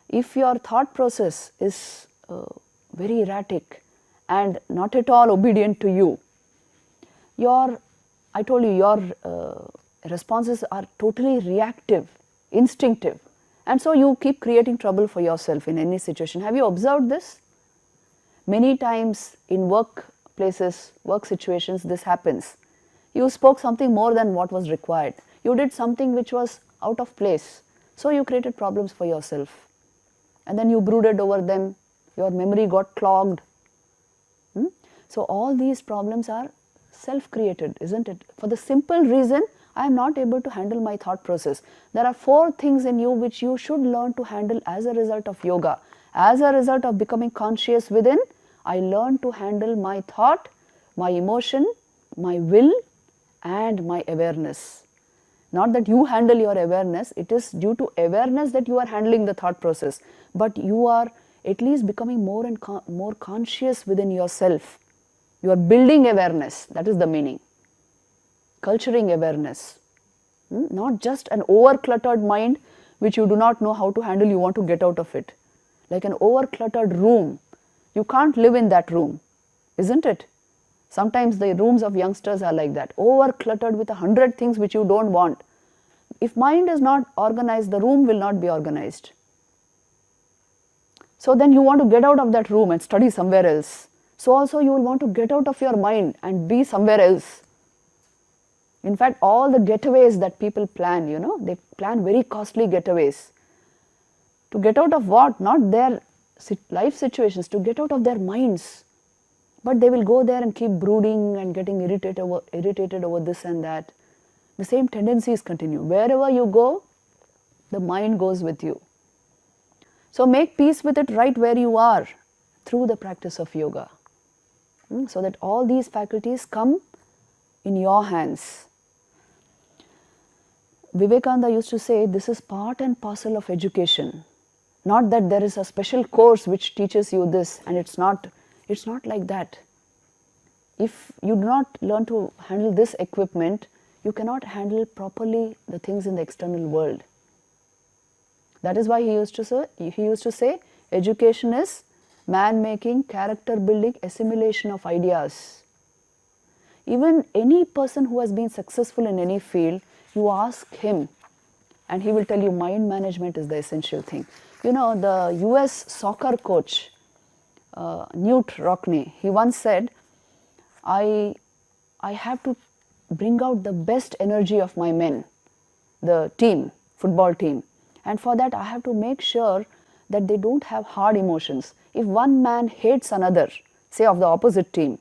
If your thought process is very erratic and not at all obedient to you, I told you, your responses are totally reactive, instinctive, and so you keep creating trouble for yourself in any situation. Have you observed this? Many times in workplaces, work situations, this happens. You spoke something more than what was required. You did something which was out of place. So you created problems for yourself. And then you brooded over them. Your memory got clogged. So all these problems are self-created, isn't it? For the simple reason, I am not able to handle my thought process. There are 4 things in you which you should learn to handle as a result of yoga. As a result of becoming conscious within, I learned to handle my thought, my emotion, my will, and my awareness. Not that you handle your awareness, it is due to awareness that you are handling the thought process, but you are at least becoming more and more conscious within yourself. You are building awareness, that is the meaning. Culturing awareness. Not just an over-cluttered mind which you do not know how to handle, you want to get out of it. Like an over-cluttered room. You can't live in that room, isn't it? Sometimes the rooms of youngsters are like that, over-cluttered with 100 things which you don't want. If mind is not organized, the room will not be organized. So then you want to get out of that room and study somewhere else. So also you will want to get out of your mind and be somewhere else. In fact, all the getaways that people plan, they plan very costly getaways. To get out of what? Not their life situations, to get out of their minds. But they will go there and keep brooding and getting irritated over this and that. The same tendencies continue. Wherever you go, the mind goes with you. So make peace with it right where you are through the practice of yoga. So that all these faculties come in your hands. Vivekananda used to say, this is part and parcel of education. Not that there is a special course which teaches you this, and it's not like that. If you do not learn to handle this equipment, you cannot handle properly the things in the external world. That is why he used to say, education is man-making, character-building, assimilation of ideas. Even any person who has been successful in any field, you ask him and he will tell you mind management is the essential thing. The US soccer coach, Knute Rockne, he once said, I have to bring out the best energy of my men, the team, football team. And for that I have to make sure that they don't have hard emotions. If one man hates another, say of the opposite team,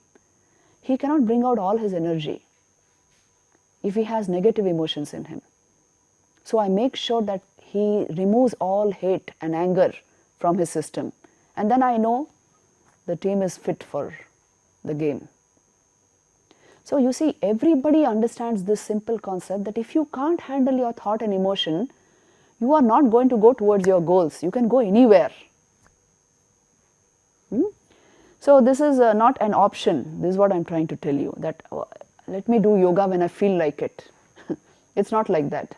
he cannot bring out all his energy if he has negative emotions in him. So I make sure that he removes all hate and anger from his system. And then I know the team is fit for the game. So you see, everybody understands this simple concept that if you can't handle your thought and emotion, you are not going to go towards your goals. You can go anywhere. So this is not an option. This is what I am trying to tell you, that let me do yoga when I feel like it. It's not like that.